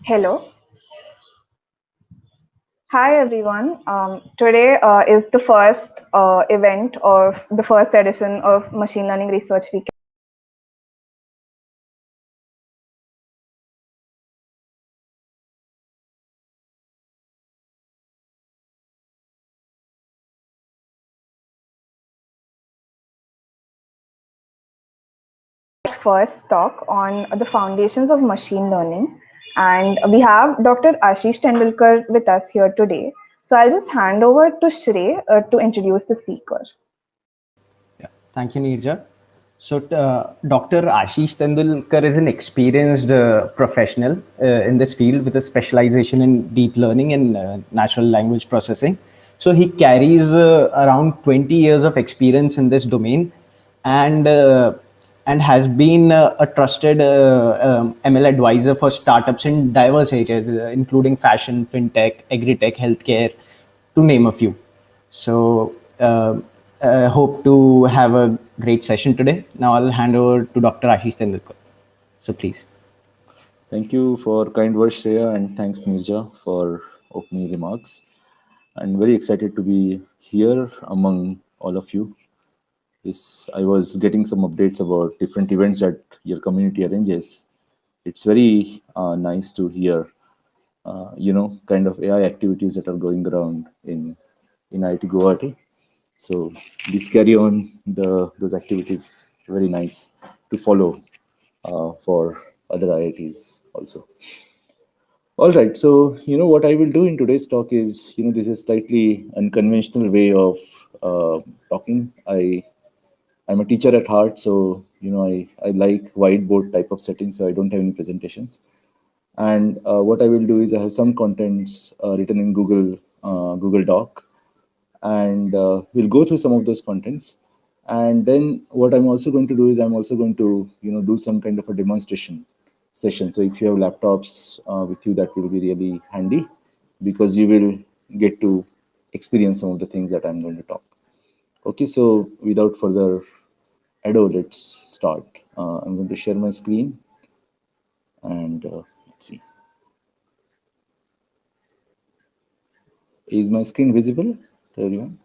Hello. Hi, everyone. Today is the first event of the first edition of Machine Learning Research Week. First talk on the foundations of machine learning. And we have Dr. Ashish Tendulkar with us here today. So I'll just hand over to Shrey to introduce the speaker. Yeah, thank you, Neerja. So, Dr. Ashish Tendulkar is an experienced professional in this field with a specialization in deep learning and natural language processing. So, he carries around 20 years of experience in this domain, and uh, and has been a trusted ML advisor for startups in diverse areas, including fashion, fintech, agri-tech, healthcare, to name a few. So, hope to have a great session today. Now, I'll hand over to Dr. Ashish Tendulkar. So, please. Thank you for kind words, Shreya, and thanks, Nirja, for opening remarks. I'm very excited to be here among all of you. Yes, I was getting some updates about different events that your community arranges. It's very nice to hear, kind of AI activities that are going around in IIT Guwahati. So please carry on those activities. Very nice to follow for other IITs also. All right. So, what I will do in today's talk is, this is slightly unconventional way of talking. I'm a teacher at heart, so, I like whiteboard type of settings, so I don't have any presentations. And what I will do is I have some contents written in Google Doc, and we'll go through some of those contents. And then what I'm also going to do is I'm also going to, do some kind of a demonstration session. So if you have laptops with you, that will be really handy because you will get to experience some of the things that I'm going to talk. Okay, so without further ado, let's start. I'm going to share my screen and let's see. Is my screen visible to everyone?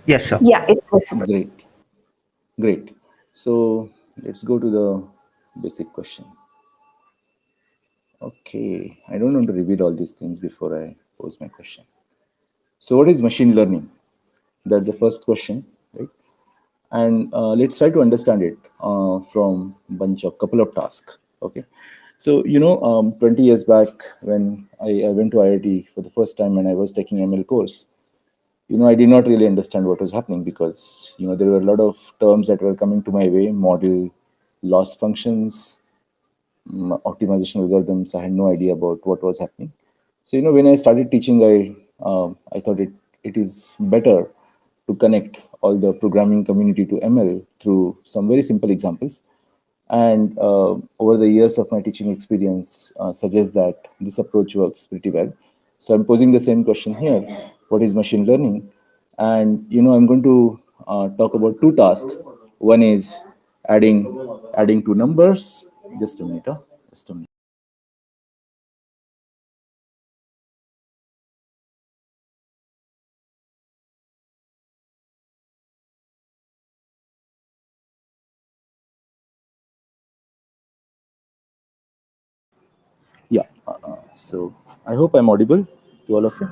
Yes, sir. Yeah, it's possible. Great, great. So let's go to the basic question. Okay, I don't want to reveal all these things before I pose my question. So, what is machine learning? That's the first question, right? And let's try to understand it from bunch of couple of tasks. Okay, so 20 years back when I went to IIT for the first time and I was taking ML course, I did not really understand what was happening because there were a lot of terms that were coming to my way: model, loss functions, optimization algorithms. I had no idea about what was happening. So when I started teaching, I thought it is better to connect all the programming community to ML through some very simple examples. And over the years of my teaching experience, suggests that this approach works pretty well. So I'm posing the same question here: what is machine learning? And I'm going to talk about two tasks. One is adding two numbers. Just a minute. Just a minute. Yeah. So I hope I'm audible to all of you.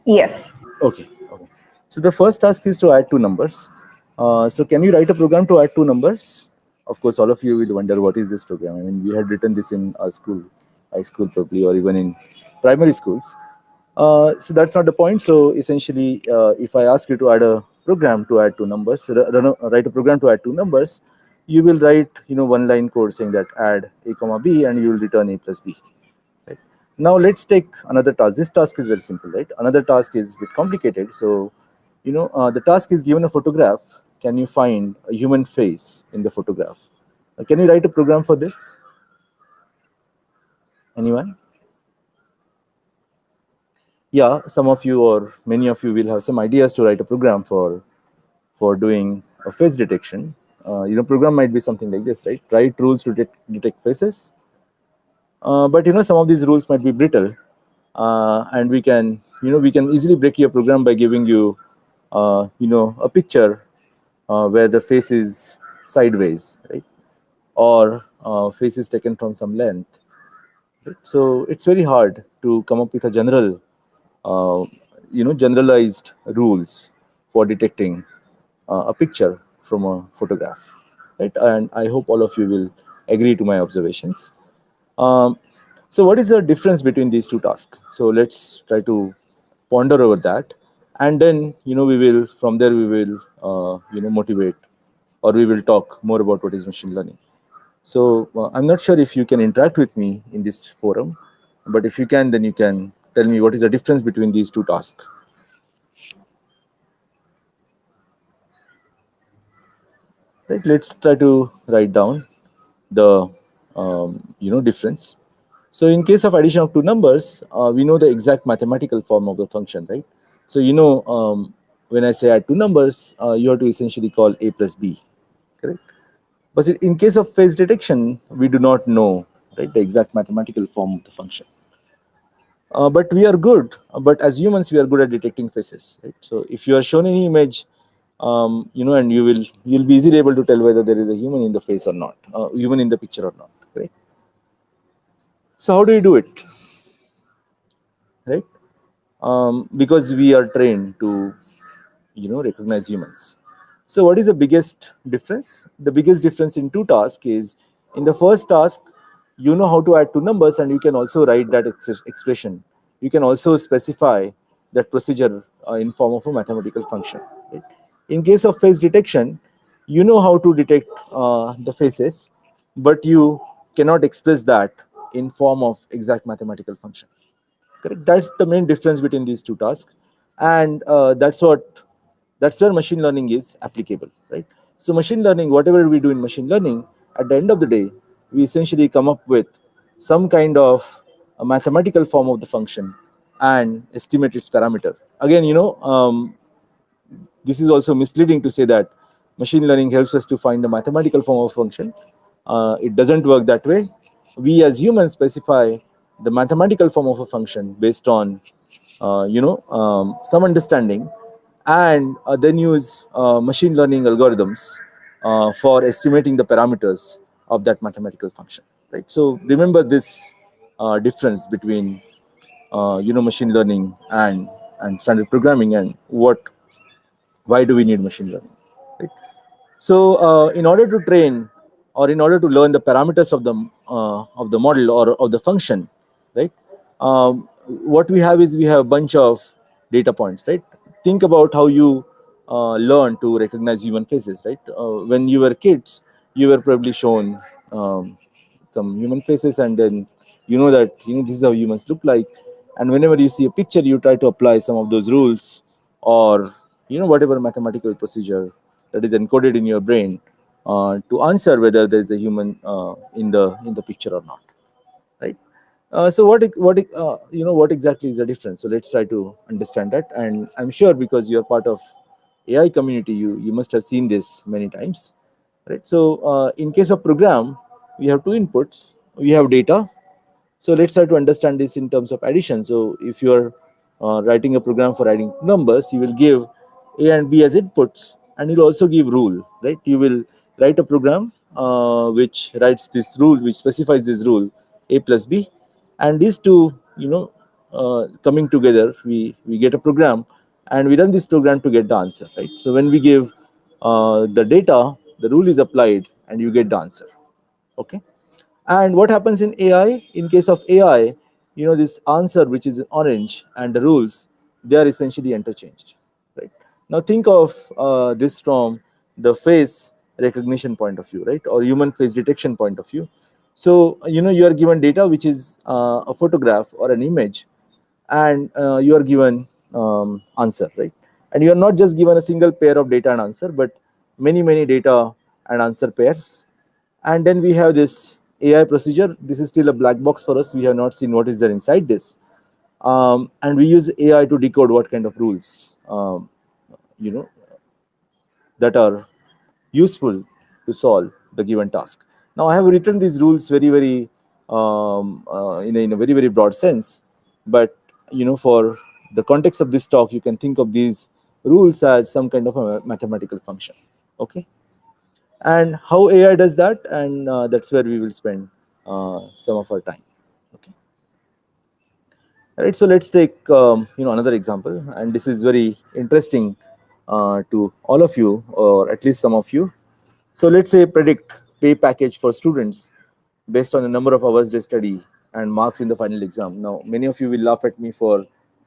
Yes. Okay. Okay. So the first task is to add two numbers. So can you write a program to add two numbers? Of course, all of you will wonder what is this program. I mean, we had written this in our school, high school probably, or even in primary schools. So that's not the point. So essentially, if I ask you to add a program to add two numbers, write a program to add two numbers, you will write one line code saying that add a comma b, and you will return a plus b. Right. Now let's take another task. This task is very simple, right? Another task is a bit complicated. So, the task is given a photograph. Can you find a human face in the photograph? Can you write a program for this? Anyone? Yeah, some of you or many of you will have some ideas to write a program for doing a face detection. Program might be something like this, right? Write rules to detect faces. But some of these rules might be brittle, and we can easily break your program by giving you a picture where the face is sideways, right, or face is taken from some length. Right? So it's very hard to come up with a generalized rules for detecting a picture from a photograph, right? And I hope all of you will agree to my observations. Um, so what is the difference between these two tasks? So let's try to ponder over that, and then we will from there we will motivate, or we will talk more about what is machine learning. So I'm not sure if you can interact with me in this forum, but if you can, then you can tell me what is the difference between these two tasks. Right? Let's try to write down the difference. So in case of addition of two numbers, we know the exact mathematical form of the function, right? So when I say add two numbers, you have to essentially call a plus b, correct? But in case of phase detection, we do not know, right, the exact mathematical form of the function. But we are good. But as humans, we are good at detecting faces, right? So if you are shown any image, and you'll be easily able to tell whether there is a human in the face or not, human in the picture or not, right? So how do you do it, right? Because we are trained to recognize humans. So what is the biggest difference? The biggest difference in two tasks is, in the first task, you know how to add two numbers, and you can also write that expression. You can also specify that procedure in form of a mathematical function. Right? In case of face detection, you know how to detect the faces, but you cannot express that in form of exact mathematical function. Correct? That's the main difference between these two tasks, and that's where machine learning is applicable, right? So machine learning, whatever we do in machine learning, at the end of the day, we essentially come up with some kind of a mathematical form of the function and estimate its parameter. Again, this is also misleading to say that machine learning helps us to find a mathematical form of function. It doesn't work that way. We as humans specify the mathematical form of a function based on some understanding, and then use machine learning algorithms for estimating the parameters of that mathematical function, right? So remember this difference between machine learning and standard programming, and why do we need machine learning, right? So in order to train, or in order to learn the parameters of the model or of the function, right? What we have is, we have a bunch of data points, right? Think about how you learn to recognize human faces, right? When you were kids, you were probably shown some human faces, and then that this is how humans look like. And whenever you see a picture, you try to apply some of those rules, or whatever mathematical procedure that is encoded in your brain to answer whether there is a human in the picture or not, right? So what exactly is the difference? So let's try to understand that. And I'm sure, because you're part of AI community, you must have seen this many times, right? So in case of program, we have two inputs. We have data. So let's try to understand this in terms of addition. So if you're writing a program for adding numbers, you will give a and b as inputs, and you'll also give rule, right? You will write a program which writes this rule, which specifies this rule, a plus b, and these two, coming together, we get a program, and we run this program to get the answer, right? So when we give the data, the rule is applied, and you get the answer. Okay. And what happens in AI? In case of AI, this answer, which is in orange, and the rules, they are essentially interchanged, right? Now think of this from the face recognition point of view, right, or human face detection point of view. So you are given data, which is a photograph or an image, and you are given answer, right? And you are not just given a single pair of data and answer, but many data and answer pairs. And then we have this AI procedure. This is still a black box for us. We have not seen what is there inside this. And we use AI to decode what kind of rules, that are useful to solve the given task. Now, I have written these rules very in a very, very broad sense. But for the context of this talk, you can think of these rules as some kind of a mathematical function. Okay, and how AI does that, and that's where we will spend some of our time. Okay, all right. So let's take another example, and this is very interesting to all of you, or at least some of you. So let's say predict pay package for students based on the number of hours they study and marks in the final exam. Now, many of you will laugh at me for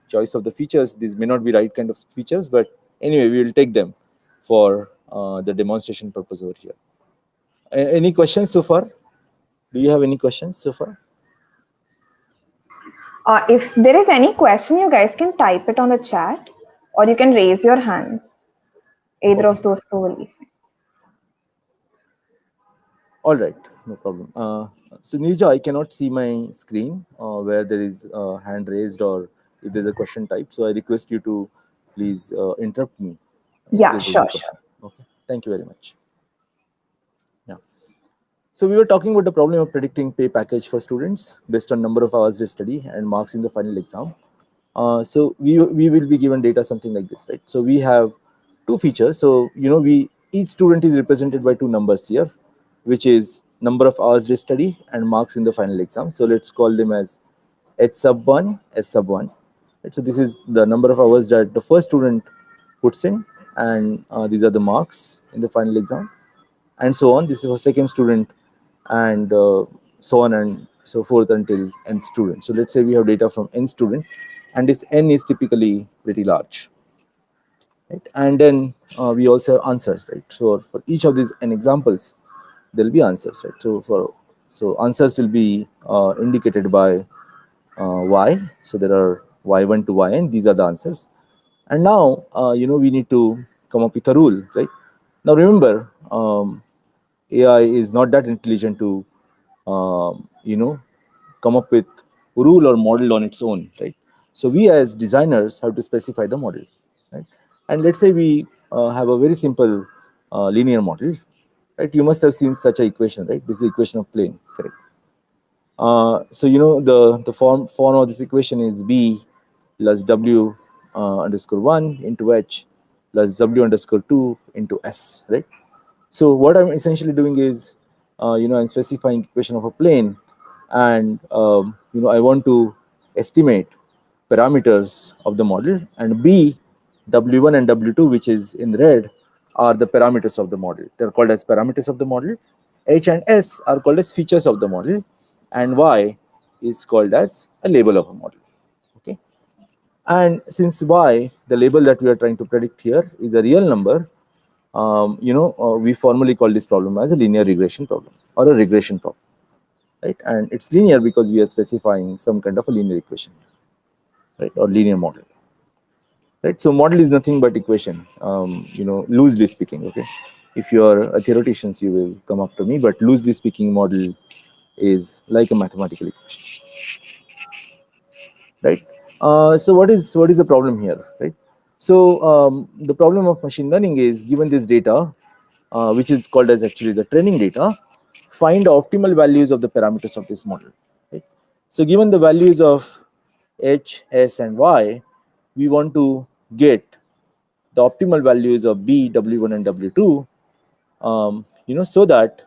choice of the features. These may not be right kind of features, but anyway, we will take them for the demonstration purpose over here. Any questions so far? Do you have any questions so far? If there is any question, you guys can type it on the chat or you can raise your hands. Either of those two will be fine. All right, no problem. So Nirja, I cannot see my screen where there is a hand raised or if there's a question type. So I request you to please interrupt me. Yeah, sure. Okay, thank you very much. Yeah. So we were talking about the problem of predicting pay package for students based on number of hours they study and marks in the final exam. So we will be given data something like this, right? So we have two features. So each student is represented by two numbers here, which is number of hours they study and marks in the final exam. So let's call them as H sub 1, S sub 1. Right? So this is the number of hours that the first student puts in, and these are the marks in the final exam, and so on. This is for second student, and so on and so forth until n student. So let's say we have data from n student, and this n is typically pretty large. Right? And then we also have answers, right? So for each of these n examples, there'll be answers, right? So answers will be indicated by y. So there are y1 to yn. These are the answers. And now we need to come up with a rule, right? Now remember, AI is not that intelligent to come up with rule or model on its own, right? So we as designers have to specify the model, right? And let's say we have a very simple linear model, right? You must have seen such an equation, right? This is the equation of plane, correct? So the form of this equation is b plus w underscore 1 into h plus w underscore 2 into s, right? So what I'm essentially doing is, I'm specifying equation of a plane, and I want to estimate parameters of the model, and b, w1 and w2, which is in red, are the parameters of the model. They're called as parameters of the model. H and s are called as features of the model, and y is called as a label of a model. Okay, and since y, the label that we are trying to predict here, is a real number, we formally call this problem as a linear regression problem or a regression problem, right? And it's linear because we are specifying some kind of a linear equation, right, or linear model, right? So model is nothing but equation, loosely speaking. Okay, if you are a theoretician, you will come up to me, but loosely speaking, model is like a mathematical equation, right? So what is the problem here, right? So the problem of machine learning is, given this data, which is called as actually the training data, find the optimal values of the parameters of this model, right? So given the values of h, s, and y, we want to get the optimal values of b, w1, and w2, so that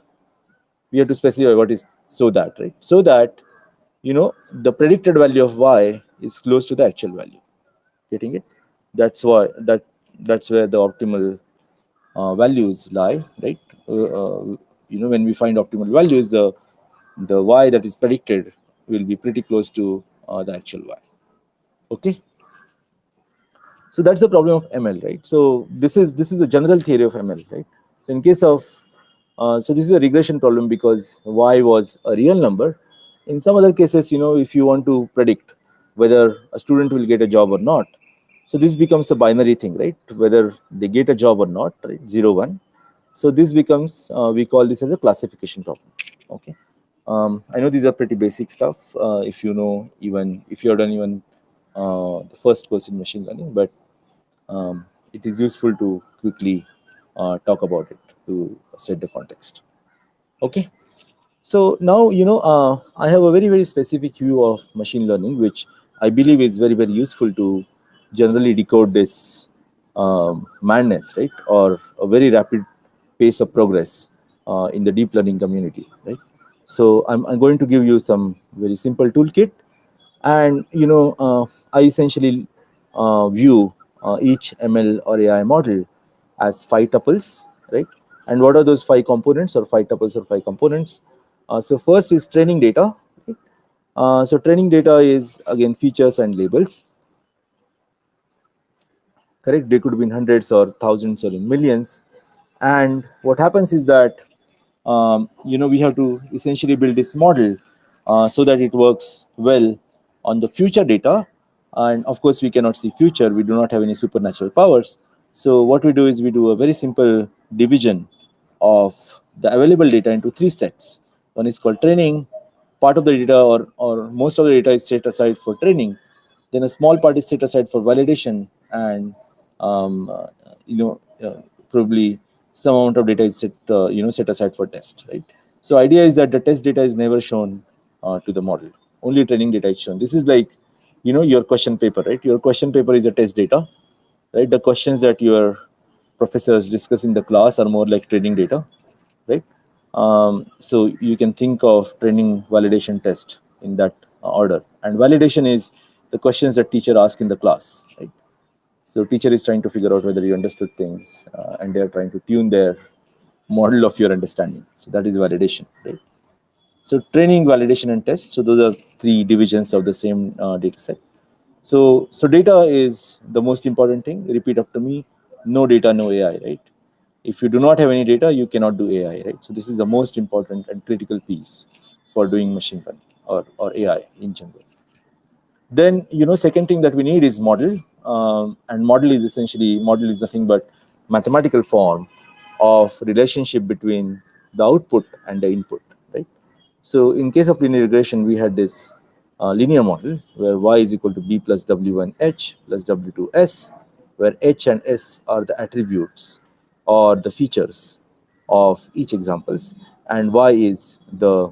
we have to specify what is so that, right? So that the predicted value of y is close to the actual value. Getting it? That's why that's where the optimal values lie, right? When we find optimal values, the y that is predicted will be pretty close to the actual y. Okay. So that's the problem of ML, right? So this is a general theory of ML, right? So in case of so this is a regression problem because y was a real number. In some other cases, if you want to predict whether a student will get a job or not, so this becomes a binary thing, right? Whether they get a job or not, right? 0, 1. So this becomes, we call this as a classification problem. Okay. I know these are pretty basic stuff. If you know, even if you have done even the first course in machine learning, but it is useful to quickly talk about it to set the context. Okay. So now, I have a very specific view of machine learning, which I believe is very useful to generally decode this madness, right? Or a very rapid pace of progress in the deep learning community, right? So I'm going to give you some very simple toolkit, and I essentially view each ML or AI model as 5 tuples, right? And what are those 5 components, or 5 tuples, or 5 components? So first is training data. Right? So training data is again features and labels. Correct? They could be in hundreds or thousands or in millions. And what happens is that we have to essentially build this model so that it works well on the future data. And of course, we cannot see future. We do not have any supernatural powers. So what we do is we do a very simple division of the available data into 3 sets. One is called training. Part of the data, or most of the data, is set aside for training. Then a small part is set aside for validation, and um, uh, you know probably some amount of data is set aside for test, right? So idea is that the test data is never shown to the model. Only training data is shown. This is like your question paper, right? Your question paper is a test data, right? The questions that your professors discuss in the class are more like training data, right? So you can think of training, validation, test in that order. And validation is the questions that teacher asks in the class, right? So teacher is trying to figure out whether you understood things, and they are trying to tune their model of your understanding. So that is validation, right? So training, validation, and test. So those are 3 divisions of the same data set. So data is the most important thing. Repeat after me: no data, no AI, right? If you do not have any data, you cannot do AI, right? So this is the most important and critical piece for doing machine learning or AI in general. Then, second thing that we need is model. And model is nothing but mathematical form of relationship between the output and the input, right? So in case of linear regression, we had this linear model where y is equal to b plus w1 h plus w2 s, where h and s are the attributes or the features of each examples, and y is the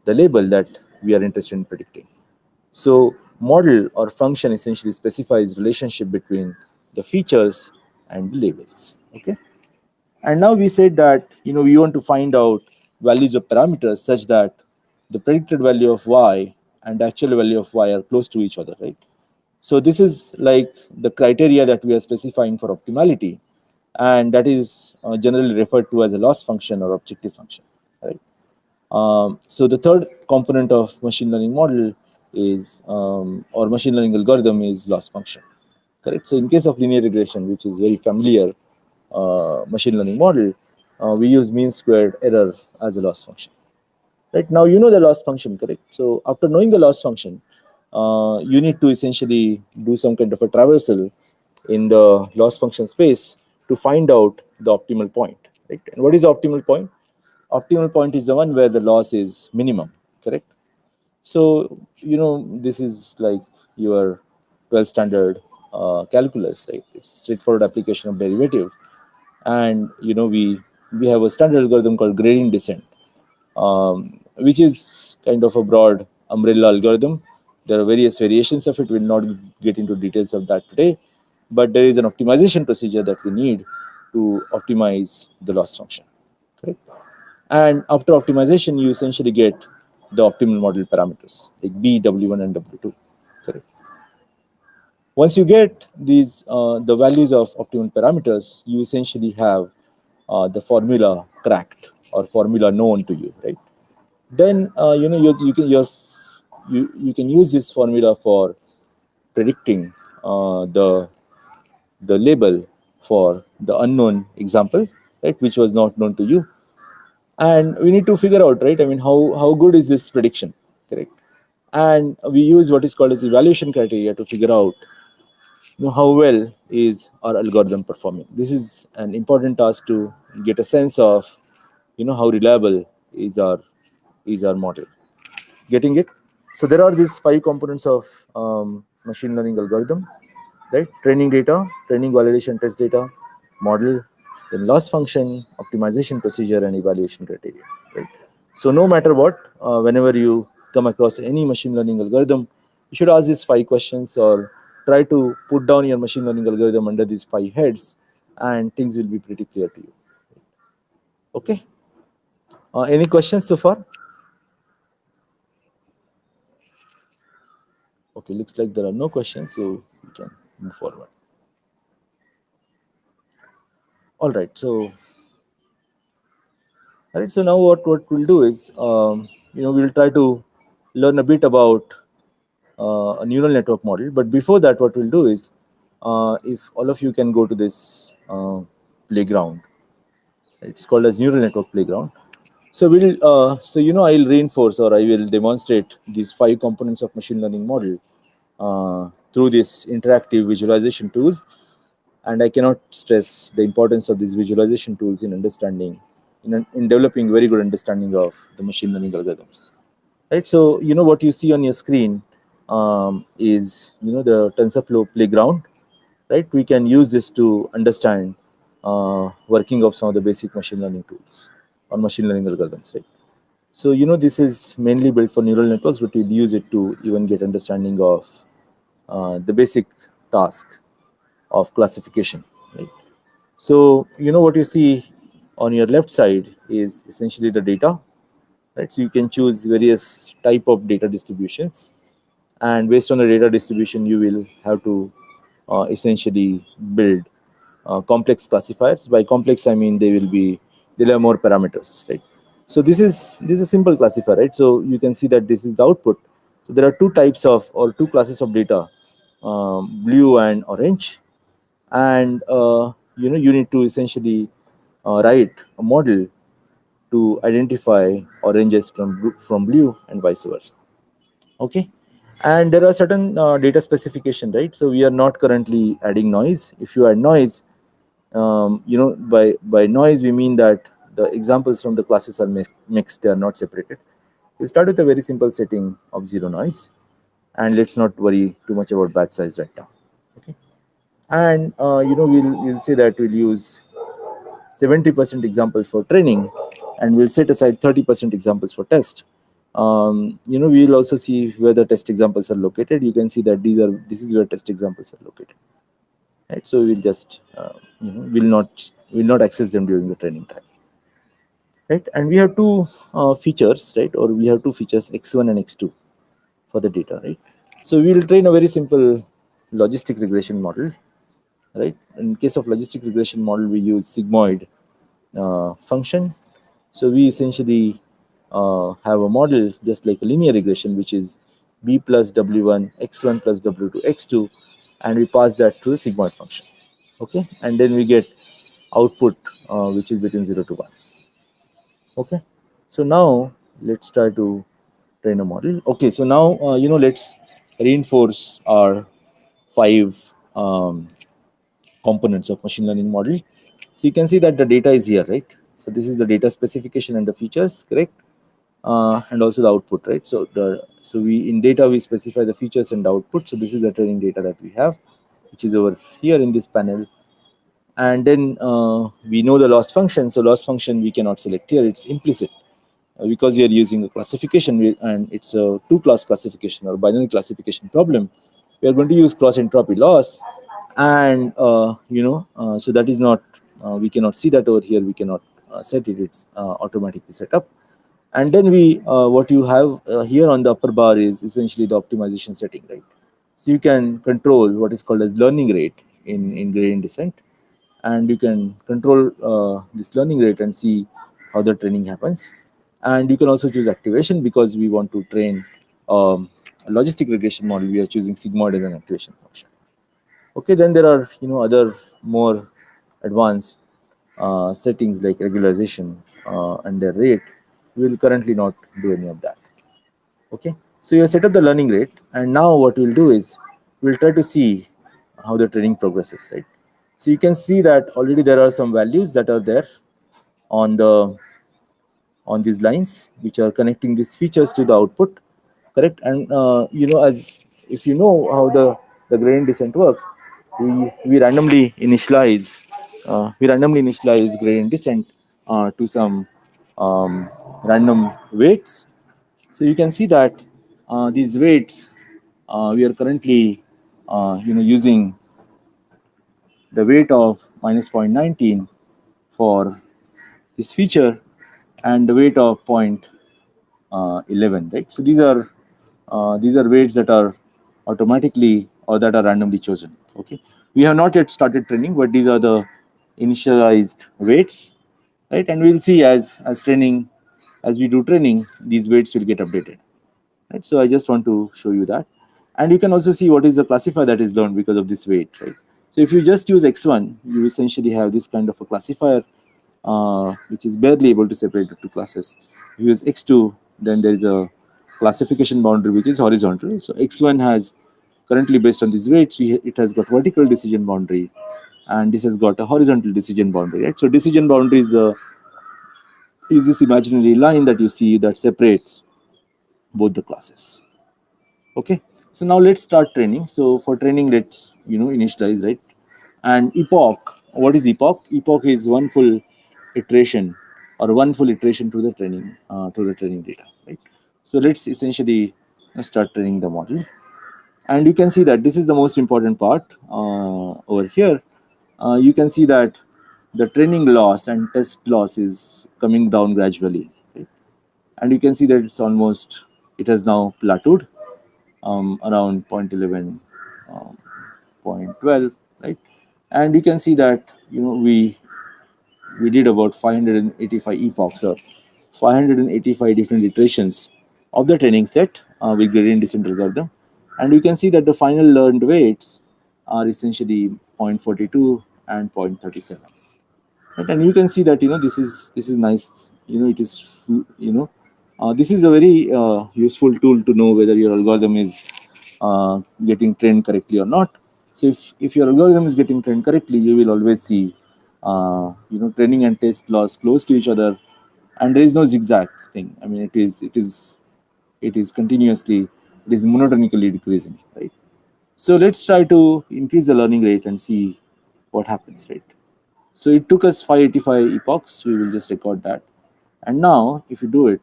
label that we are interested in predicting. So model or function essentially specifies relationship between the features and the labels. Okay. And now we said that we want to find out values of parameters such that the predicted value of y and the actual value of y are close to each other, right? So this is like the criteria that we are specifying for optimality, and that is generally referred to as a loss function or objective function, right? So the third component of machine learning model is or machine learning algorithm is loss function, correct? So in case of linear regression, which is very familiar machine learning model, we use mean squared error as a loss function. Right now, you know the loss function, correct? So after knowing the loss function, you need to essentially do some kind of a traversal in the loss function space to find out the optimal point, right? And what is the optimal point? Optimal point is the one where the loss is minimum, correct? So this is like your 12th standard calculus, right? It's straightforward application of derivative, and we have a standard algorithm called gradient descent, which is kind of a broad umbrella algorithm. There are various variations of it. We'll not get into details of that today, but there is an optimization procedure that we need to optimize the loss function, correct? And after optimization, you essentially get the optimal model parameters like b, w1, and w2, correct? Once you get these the values of optimal parameters, you essentially have the formula cracked or formula known to you, right? Then you can use this formula for predicting the label for the unknown example, right, which was not known to you. And we need to figure out, right, I mean, how good is this prediction, correct? And we use what is called as evaluation criteria to figure out how well is our algorithm performing. This is an important task to get a sense of how reliable is our model. Getting it? So there are these 5 components of machine learning algorithm, right? Training data, training, validation, test data, model, then loss function, optimization procedure, and evaluation criteria, right? So no matter what, whenever you come across any machine learning algorithm, you should ask these 5 questions or try to put down your machine learning algorithm under these 5 heads, and things will be pretty clear to you. Okay. Any questions so far? Okay, looks like there are no questions, so we can move forward. All right, so now what we'll do is, we'll try to learn a bit about a neural network model. But before that, what we'll do is, if all of you can go to this playground, it's called as neural network playground. So I'll reinforce, or I will demonstrate these 5 components of machine learning model through this interactive visualization tool. And I cannot stress the importance of these visualization tools in understanding, in developing very good understanding of the machine learning algorithms. Right. So what you see on your screen is the TensorFlow playground. Right. We can use this to understand working of some of the basic machine learning tools or machine learning algorithms. Right. So this is mainly built for neural networks, but we'll use it to even get understanding of the basic task of classification. Right. So what you see on your left side is essentially the data. Right. So you can choose various type of data distributions, and based on the data distribution, you will have to essentially build complex classifiers. By complex, I mean they'll have more parameters, right? So this is a simple classifier, right? So you can see that this is the output. So there are 2 types of, or 2 classes of data, blue and orange, and you need to essentially write a model to identify oranges from blue and vice versa. Okay. And there are certain data specification, right? So we are not currently adding noise. If you add noise, by noise we mean that the examples from the classes are mixed, they are not separated. We start with a very simple setting of 0 noise, and let's not worry too much about batch size right now. Okay. And we'll say that we'll use 70% examples for training, and we'll set aside 30% examples for test. We'll also see where the test examples are located. You can see that this is where test examples are located. Right. So we'll just will not access them during the training time. Right. And we have 2 features, right? Or we have 2 features, x1 and x2 for the data, right? So we will train a very simple logistic regression model, right? In case of logistic regression model, we use sigmoid function. So we essentially have a model just like a linear regression, which is b plus w1 x1 plus w2 x2, and we pass that to the sigmoid function. Okay, and then we get output which is between 0 to 1. Okay, so now let's try to train a model. Okay, so now let's reinforce our 5 components of machine learning model. So you can see that the data is here, right? So this is the data specification and the features, correct? And also the output, right? So we in data we specify the features and the output. So this is the training data that we have, which is over here in this panel. And then we know the loss function. So loss function we cannot select here; it's implicit because we are using a classification, and it's a 2-class classification or binary classification problem. We are going to use cross entropy loss, and so that is not we cannot see that over here. We cannot set it; it's automatically set up. And then what you have here on the upper bar is essentially the optimization setting, right? So you can control what is called as learning rate in gradient descent, and you can control this learning rate and see how the training happens. And you can also choose activation because we want to train a logistic regression model. We are choosing sigmoid as an activation function. Okay, then there are other more advanced settings like regularization and their rate. We will currently not do any of that. Okay, so you have set up the learning rate, and now what we'll do is we'll try to see how the training progresses, right? So you can see that already there are some values that are there on these lines, which are connecting these features to the output, correct? And as if you know how the gradient descent works, we randomly initialize gradient descent to some random weights. So you can see that these weights, we are currently using the weight of minus 0.19 for this feature and the weight of 0.11, right? So these are weights that are automatically or that are randomly chosen. Okay, we have not yet started training, but these are the initialized weights, right? And we'll see as we do training, these weights will get updated, right? So I just want to show you that, and you can also see what is the classifier that is learned because of this weight, right? So if you just use x1, you essentially have this kind of a classifier which is barely able to separate the two classes. If you use x2, then there is a classification boundary which is horizontal. So x1 has currently, based on these weights, it has got vertical decision boundary, and this has got a horizontal decision boundary, right? So decision boundary is this imaginary line that you see that separates both the classes. Okay, so now let's start training. So for training, let's initialize, right? And epoch, what is epoch? Epoch is one full iteration or one full iteration to the training data, right? So let's essentially start training the model, and you can see that this is the most important part over here. You can see that the training loss and test loss is coming down gradually, right? And you can see that it has now plateaued around 0.11, 0.12, right? And you can see that we did about 585 epochs or 585 different iterations of the training set with gradient descent algorithm, and you can see that the final learned weights are essentially 0.42 and 0.37. Right? And you can see that this is nice. It is this is a very useful tool to know whether your algorithm is getting trained correctly or not. So if your algorithm is getting trained correctly, you will always see training and test loss close to each other, and there is no zigzag thing. I mean, it is continuously, it is monotonically decreasing, right? So let's try to increase the learning rate and see what happens, right? So it took us 585 epochs. We will just record that. And now, if you do it,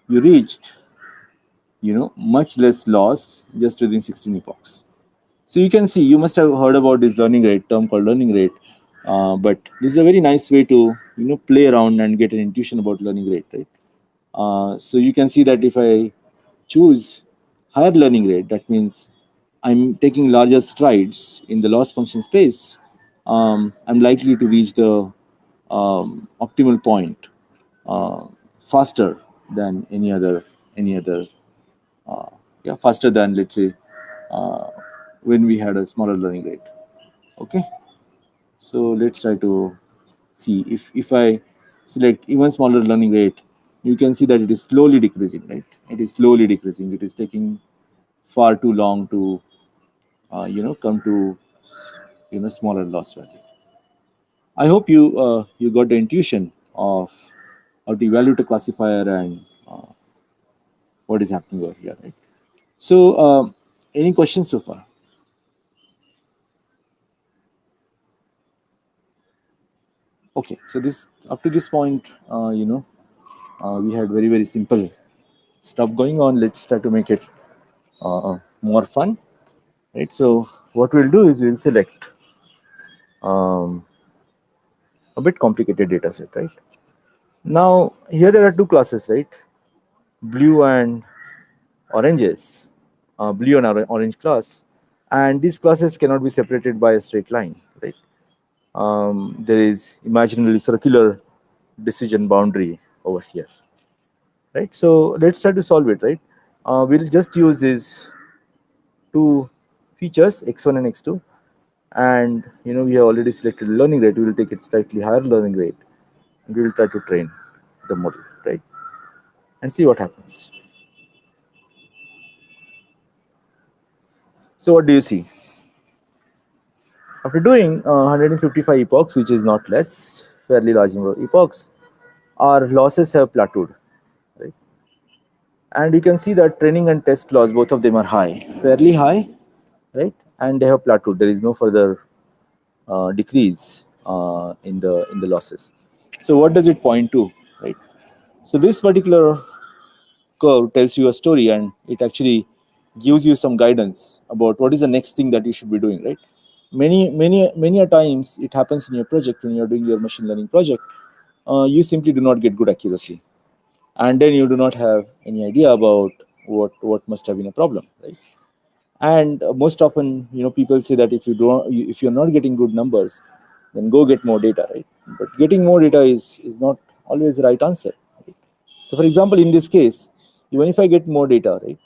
you reached, much less loss just within 16 epochs. So you can see, you must have heard about this learning rate term called learning rate, but this is a very nice way to, play around and get an intuition about learning rate, right? So you can see that if I choose higher learning rate, that means I'm taking larger strides in the loss function space. I'm likely to reach the optimal point faster than any other faster than, let's say, when we had a smaller learning rate. Okay, so let's try to see if I select even smaller learning rate, you can see that it is slowly decreasing, right? It is slowly decreasing. It is taking far too long to come to smaller loss value. I hope you got the intuition of how to evaluate a classifier and what is happening over here, right? So any questions so far? Okay, so this up to this point, we had very, very simple stuff going on. Let's try to make it more fun, right? So what we'll do is we'll select a bit complicated data set, right? Now here there are two classes, right? Blue and oranges, blue and orange class, and these classes cannot be separated by a straight line, right? There is imaginarily circular decision boundary over here, right? So let's try to solve it, right? We'll just use these two features, x1 and x2, and we have already selected learning rate. We will take it slightly higher learning rate, and we will try to train the model, right? And see what happens. So what do you see? After doing 155 epochs, which is not less, fairly large number of epochs, our losses have plateaued, right? And you can see that training and test loss, both of them are high, fairly high, right? And they have plateaued. There is no further decrease in the losses. So what does it point to, right? So this particular curve tells you a story, and it actually gives you some guidance about what is the next thing that you should be doing, right? Many a times it happens in your project when you're doing your machine learning project, you simply do not get good accuracy, and then you do not have any idea about what must have been a problem, right? And most often, people say that if you're not getting good numbers, then go get more data, right? But getting more data is not always the right answer, right? So for example, in this case, even if I get more data, right,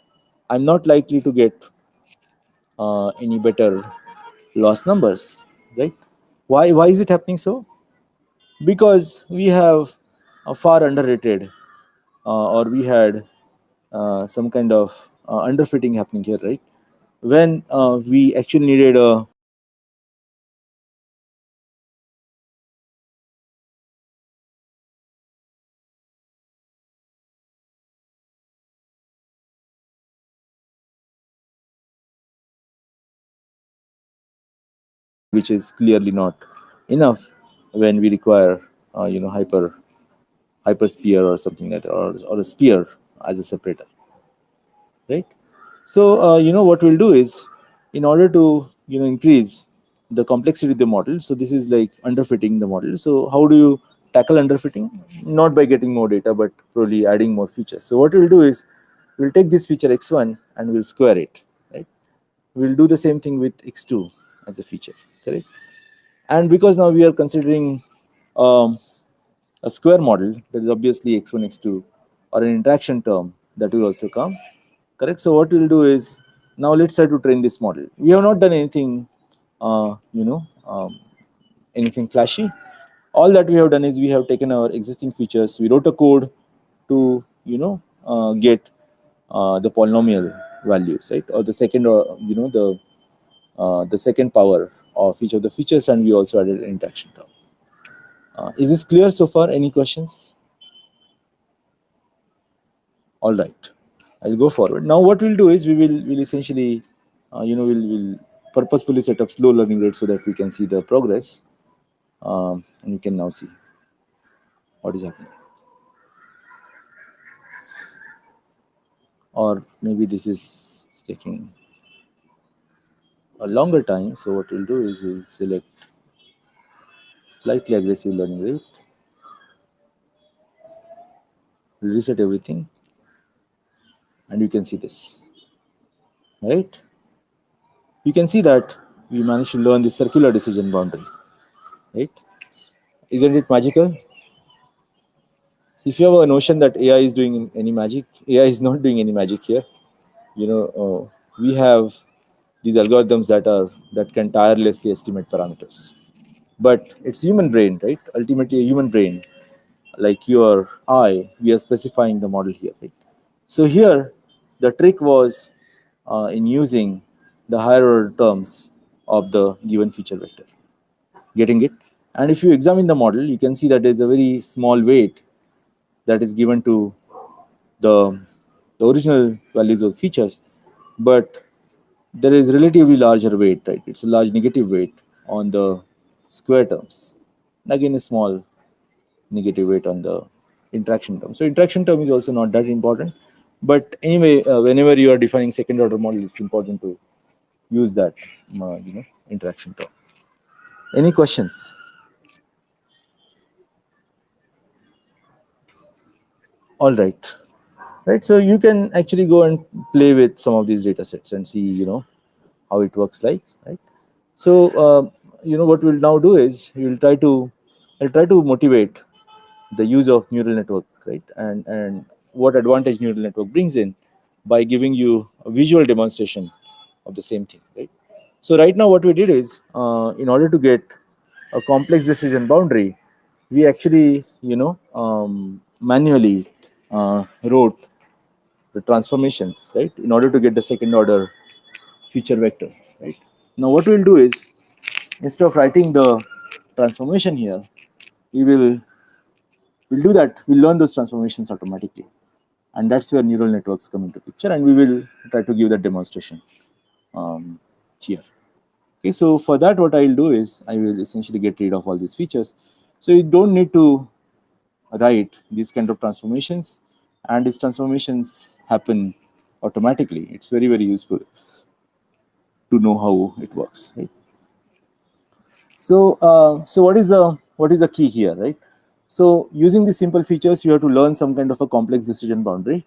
I'm not likely to get any better loss numbers, right? Why is it happening so? Because we have a far underrated, or we had some kind of underfitting happening here, right? When we actually needed a which is clearly not enough when we require hypersphere or something like that, or a sphere as a separator, right? So what we'll do is, in order to increase the complexity of the model, so this is like underfitting the model. So how do you tackle underfitting? Not by getting more data, but probably adding more features. So what we'll do is, we'll take this feature x1 and we'll square it, right? We'll do the same thing with x2 as a feature, correct? And because now we are considering um, a square model, that is obviously x1, x2, or an interaction term that will also come, correct? So what we'll do is, now let's try to train this model. We have not done anything, anything flashy. All that we have done is, we have taken our existing features, we wrote a code to get the polynomial values, right, or the second, or the second power of each of the features, and we also added an interaction term. Is this clear so far? Any questions? All right, I'll go forward. Now what we'll do is, we'll essentially we'll purposefully set up slow learning rate so that we can see the progress, and you can now see what is happening. Or maybe this is taking a longer time, so what we'll do is, we'll select slightly aggressive learning rate, we'll reset everything, and you can see this, right? You can see that we managed to learn the circular decision boundary, right? Isn't it magical? If you have a notion that AI is doing any magic, AI is not doing any magic here. We have these algorithms that can tirelessly estimate parameters, but it's human brain, right? Ultimately, a human brain, like your eye, we are specifying the model here, right? So here, the trick was in using the higher order terms of the given feature vector. Getting it? And if you examine the model, you can see that there's a very small weight that is given to the original values of features, but there is relatively larger weight, right? It's a large negative weight on the square terms, and again a small negative weight on the interaction term. So interaction term is also not that important, but anyway, whenever you are defining second order model, it's important to use that interaction term. Any questions? All right. Right, so you can actually go and play with some of these data sets and see how it works like, right? So what we'll now do is, I'll try to motivate the use of neural network, right? And what advantage neural network brings in, by giving you a visual demonstration of the same thing, right? So right now what we did is, in order to get a complex decision boundary, we actually manually wrote the transformations, right, in order to get the second order feature vector, right? Now what we'll do is, instead of writing the transformation here, we'll do that, we'll learn those transformations automatically, and that's where neural networks come into picture, and we will try to give that demonstration here. Okay, so for that, what I'll do is, I will essentially get rid of all these features, so you don't need to write these kind of transformations, and these transformations happen automatically. It's very, very useful to know how it works, right? So, so what is the key here, right? So, using these simple features, you have to learn some kind of a complex decision boundary,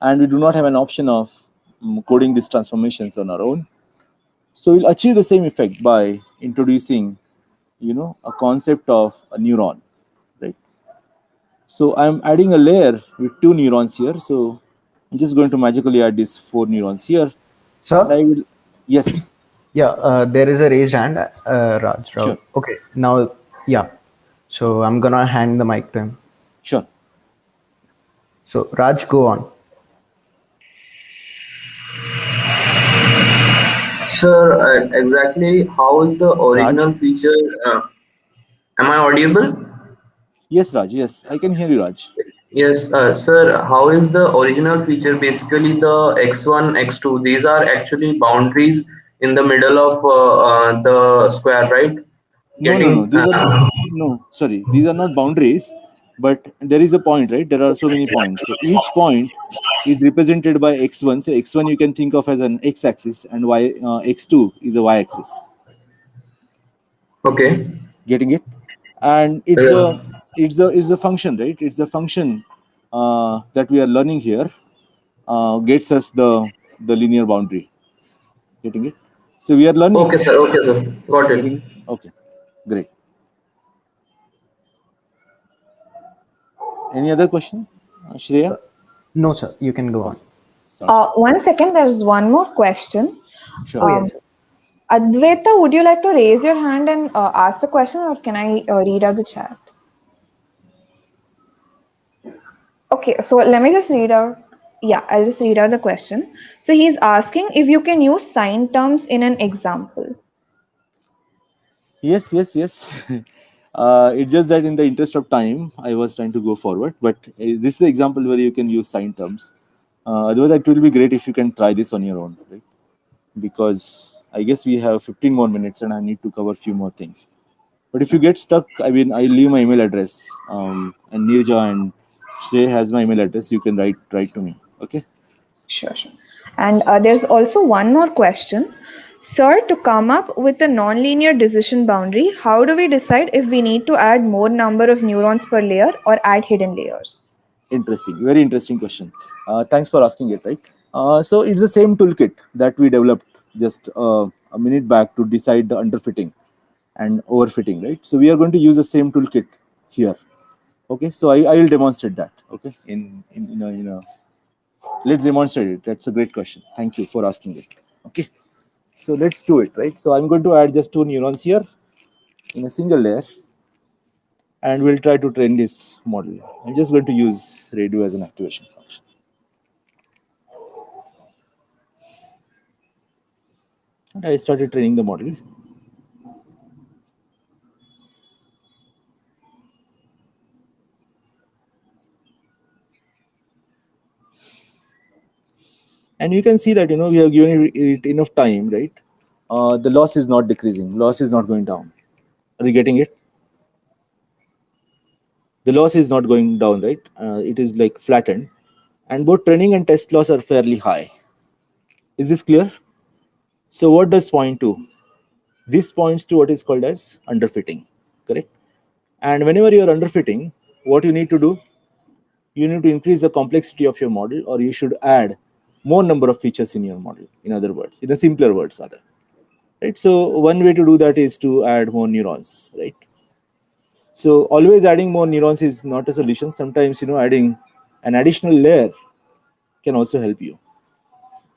and we do not have an option of coding these transformations on our own. So, we'll achieve the same effect by introducing, a concept of a neuron, right? So, I'm adding a layer with 2 neurons here. So, I'm just going to magically add these 4 neurons here. Sir? I will, yes. Yeah, there is a raised hand, Raj. Sure. Okay, now, yeah. So I'm gonna hand the mic to him. Sure. So Raj, go on. Sir, exactly how is the original feature? Am I audible? Yes, Raj. Yes, I can hear you, Raj. Yes, sir. How is the original feature? Basically, the x1, x2. These are actually boundaries in the middle of the square, right? No. These are no. Sorry, these are not boundaries, but there is a point, right? There are so many points. So each point is represented by x1. So x1 you can think of as an x-axis, and x2 is a y-axis. Okay. Getting it? And it's Yeah. a function, right? It's a function that we are learning here gets us the linear boundary. Getting it? So we are learning. Okay, sir. Okay, sir. Got it. Getting it? Okay, great. Any other question, Shreya? No, sir. You can go on. 1 second. There's one more question. Sure. Yes. Advaita, would you like to raise your hand and ask the question, or can I read out the chat? Okay, so let me just read out. Yeah, I'll just read out the question. So he's asking if you can use sign terms in an example. Yes. It's just that in the interest of time, I was trying to go forward. But this is the example where you can use sign terms. Otherwise, it will be great if you can try this on your own, right? Because I guess we have 15 more minutes and I need to cover a few more things. But if you get stuck, I mean, I'll leave my email address. And Nirja and Shrey has my email address. You can write to me. Okay. Sure. And there's also one more question. Sir, to come up with a nonlinear decision boundary, how do we decide if we need to add more number of neurons per layer or add hidden layers? Interesting. Very interesting question. Thanks for asking it, right? So it's the same toolkit that we developed just a minute back to decide the underfitting and overfitting, right? So we are going to use the same toolkit here. Okay, so I will demonstrate that. Okay, let's demonstrate it. That's a great question. Thank you for asking it. Okay, so let's do it, right? So I'm going to add just 2 neurons here in a single layer, and we'll try to train this model. I'm just going to use Redo as an activation function. And I started training the model. And you can see that, we have given it enough time, right? The loss is not decreasing. Loss is not going down. Are you getting it? The loss is not going down, right? It is like flattened. And both training and test loss are fairly high. Is this clear? So what does point to? This points to what is called as underfitting, correct? And whenever you are underfitting, what you need to do? You need to increase the complexity of your model, or you should add more number of features in your model. In other words, in a simpler words, rather. Right? So one way to do that is to add more neurons, right? So always adding more neurons is not a solution. Sometimes, adding an additional layer can also help you.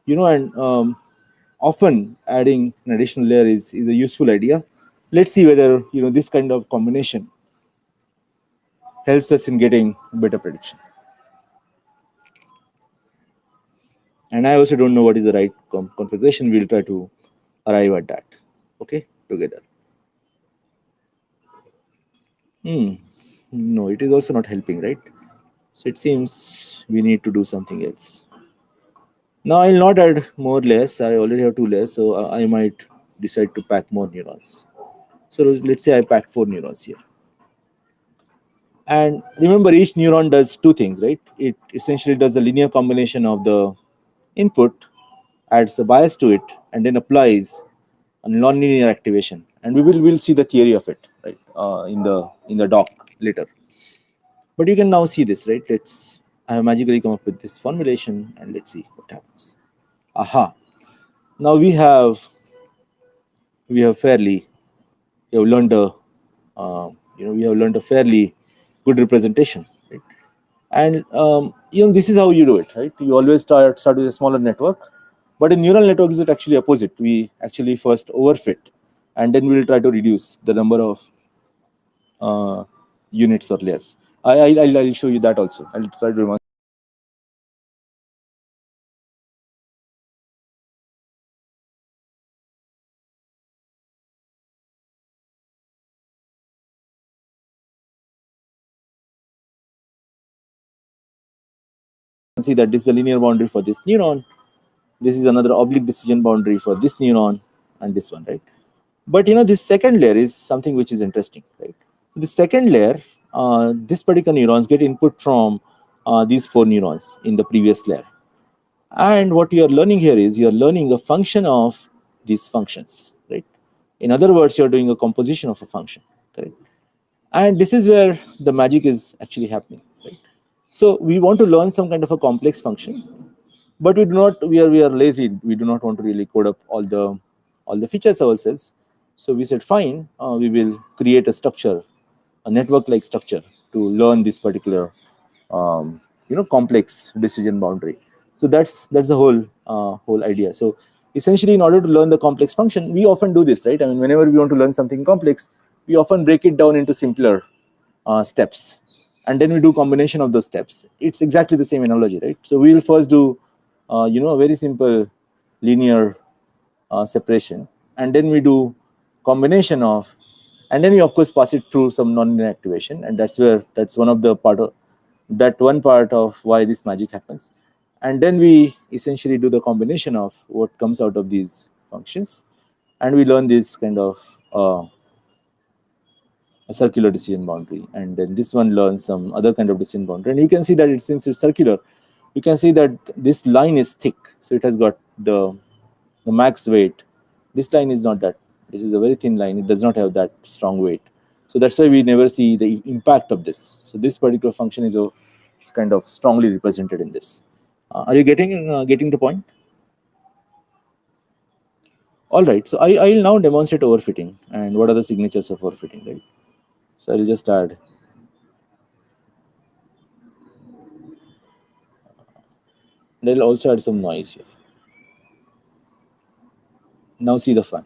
And often adding an additional layer is a useful idea. Let's see whether this kind of combination helps us in getting better prediction. And I also don't know what is the right configuration. We'll try to arrive at that, okay, together. No, it is also not helping, right? So it seems we need to do something else. Now I'll not add more layers. I already have 2 layers, so I might decide to pack more neurons. So let's say I pack 4 neurons here. And remember, each neuron does two things, right? It essentially does a linear combination of the input, adds a bias to it, and then applies a nonlinear activation. And we'll see the theory of it, right, in the doc later. But you can now see this, right? I have magically come up with this formulation, and let's see what happens. Aha! Now we have learned a fairly good representation, right? And this is how you do it, right? You always start with a smaller network, but in neural networks it's actually opposite. We actually first overfit, and then we'll try to reduce the number of units or layers. I'll show you that also. I'll try to demonstrate. See that this is the linear boundary for this neuron. This is another oblique decision boundary for this neuron and this one, right? But this second layer is something which is interesting, right? So the second layer, this particular neurons get input from these 4 neurons in the previous layer. And what you are learning here is you are learning a function of these functions, right? In other words, you're doing a composition of a function, correct? And this is where the magic is actually happening, right? So we want to learn some kind of a complex function, but we are lazy. We do not want to really code up all the features ourselves. So we said, fine, we will create a structure, a network-like structure to learn this particular complex decision boundary. So that's the whole idea. So essentially, in order to learn the complex function, we often do this, right? I mean, whenever we want to learn something complex, we often break it down into simpler steps, and then we do combination of those steps. It's exactly the same analogy, right? So we will first do a very simple linear separation, and then we do combination of, and then we of course pass it through some nonlinear activation, and that's one of the part of why this magic happens. And then we essentially do the combination of what comes out of these functions, and we learn this kind of a circular decision boundary, and then this one learns some other kind of decision boundary. And you can see that since it's circular, you can see that this line is thick, so it has got the max weight. This line is not that. This is a very thin line. It does not have that strong weight. So that's why we never see the impact of this. So this particular function is kind of strongly represented in this. Are you getting the point? All right. So I'll now demonstrate overfitting and what are the signatures of overfitting, right? So I'll just add. And I'll also add some noise here. Now see the fun.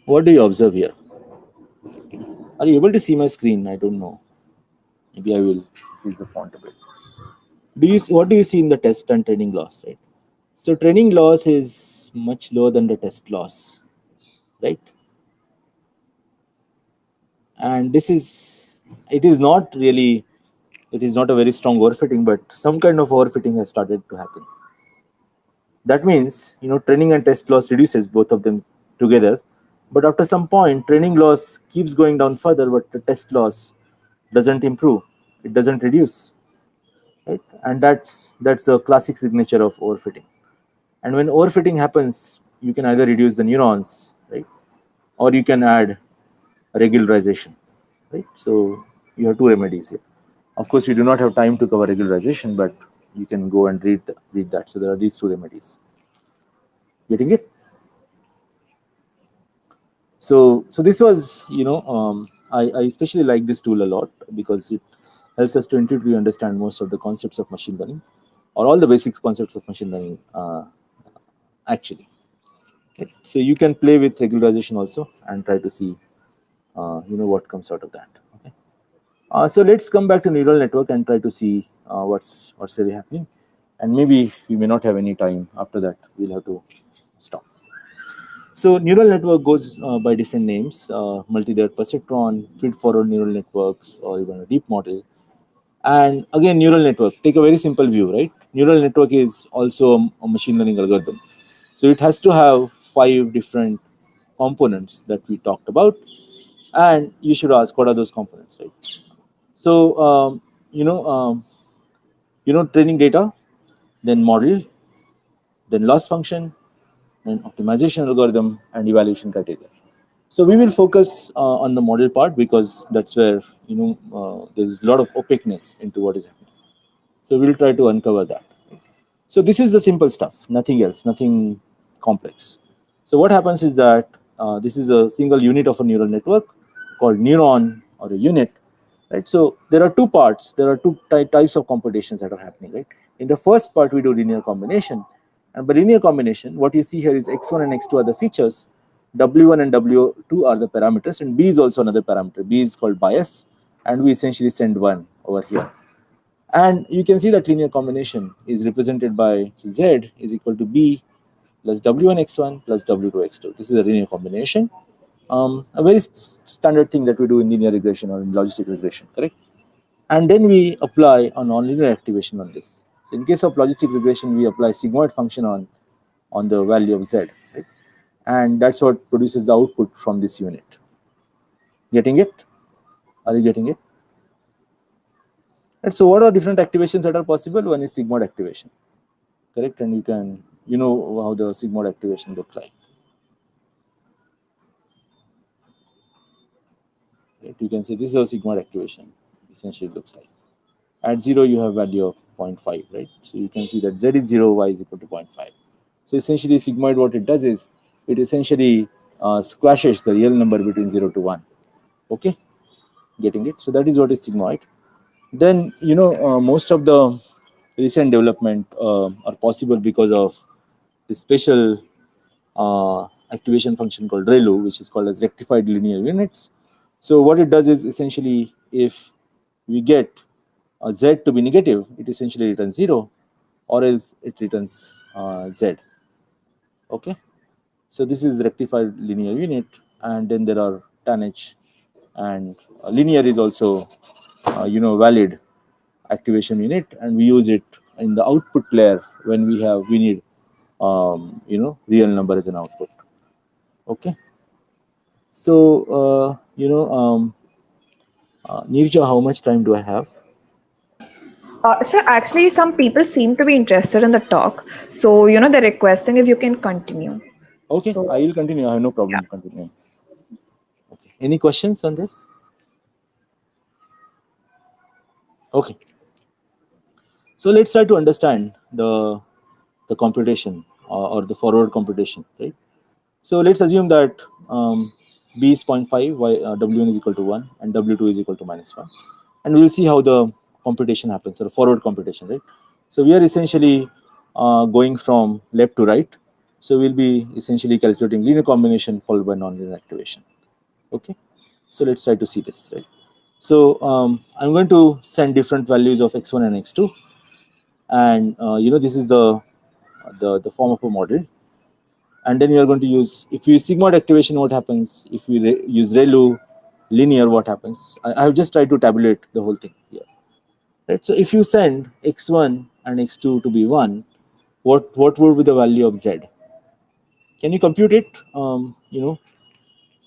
What do you observe here? Are you able to see my screen? I don't know. Maybe I will increase the font a bit. What do you see in the test and training loss, right? So training loss is much lower than the test loss, right? And it is not a very strong overfitting, but some kind of overfitting has started to happen. That means, training and test loss reduces both of them together. But after some point, training loss keeps going down further, but the test loss doesn't improve. It doesn't reduce, right? And that's the classic signature of overfitting. And when overfitting happens, you can either reduce the neurons, right, or you can add regularization, right? So you have two remedies here. Of course, we do not have time to cover regularization, but you can go and read that. So there are these two remedies. Getting it? So this was, I especially like this tool a lot because it helps us to intuitively understand most of the concepts of machine learning, or all the basic concepts of machine learning, actually. Okay. So you can play with regularization also and try to see, what comes out of that. Okay. So let's come back to neural network and try to see what's really happening. And maybe we may not have any time after that. We'll have to stop. So neural network goes by different names, multi-layered perceptron, feed-forward neural networks, or even a deep model. And again, neural network, take a very simple view, right? Neural network is also a machine learning algorithm. So it has to have 5 different components that we talked about. And you should ask, what are those components, right? So, training data, then model, then loss function, then optimization algorithm, and evaluation criteria. So we will focus on the model part because that's where there's a lot of opaqueness into what is happening. So we'll try to uncover that. So this is the simple stuff, nothing else, nothing complex. So what happens is that this is a single unit of a neural network called neuron or a unit, right? So there are two parts. There are two types of computations that are happening, right? In the first part, we do linear combination, and by linear combination, what you see here is x1 and x2 are the features, w1 and w2 are the parameters, and b is also another parameter. B is called bias, and we essentially send 1 over here. And you can see that linear combination is represented by z is equal to b plus w1 x1 plus w2 x2. This is a linear combination. A very standard thing that we do in linear regression or in logistic regression, correct? And then we apply a nonlinear activation on this. So in case of logistic regression, we apply sigmoid function on the value of z, right? And that's what produces the output from this unit. Getting it? Are you getting it? And so what are different activations that are possible? One is sigmoid activation, correct? And you know how the sigmoid activation looks like. Right? You can say this is how sigmoid activation essentially looks like. At 0, you have value of 0.5, right? So you can see that z is 0, y is equal to 0.5. So essentially, sigmoid, what it does is it essentially squashes the real number between 0 to 1. Okay, getting it? So that is what is sigmoid. Then most of the recent development are possible because of the special activation function called ReLU, which is called as rectified linear units. So what it does is essentially, if we get z to be negative, it essentially returns 0, or else it returns z. Okay, so this is rectified linear unit, and then there are tanh, and linear is also valid activation unit, and we use it in the output layer when we need real number as an output. Okay, so Neerja, how much time do I have? So actually, some people seem to be interested in the talk. So, they're requesting if you can continue. Okay, So, I will continue. I have no yeah. problem continuing. Okay, any questions on this? Okay, so let's try to understand the computation or the forward computation, right? So let's assume that b is 0.5, w1 is equal to 1, and w2 is equal to -1, and we'll see how the computation happens, or forward computation, right? So we are essentially going from left to right. So we'll be essentially calculating linear combination followed by nonlinear activation. Okay, so let's try to see this, right? So I'm going to send different values of x1 and x2, and this is the form of a model. And then you are going to use, if you use sigmoid activation, what happens? If we use ReLU linear, what happens? I have just tried to tabulate the whole thing here, right? So if you send x1 and x2 to be 1, what would be the value of z? Can you compute it?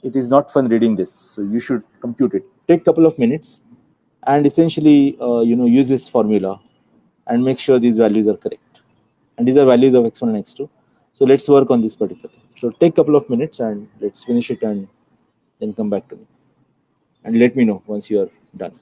It is not fun reading this, so you should compute it. Take a couple of minutes and essentially use this formula and make sure these values are correct. And these are values of x1 and x2. So let's work on this particular thing. So take a couple of minutes and let's finish it, and then come back to me. And let me know once you are done.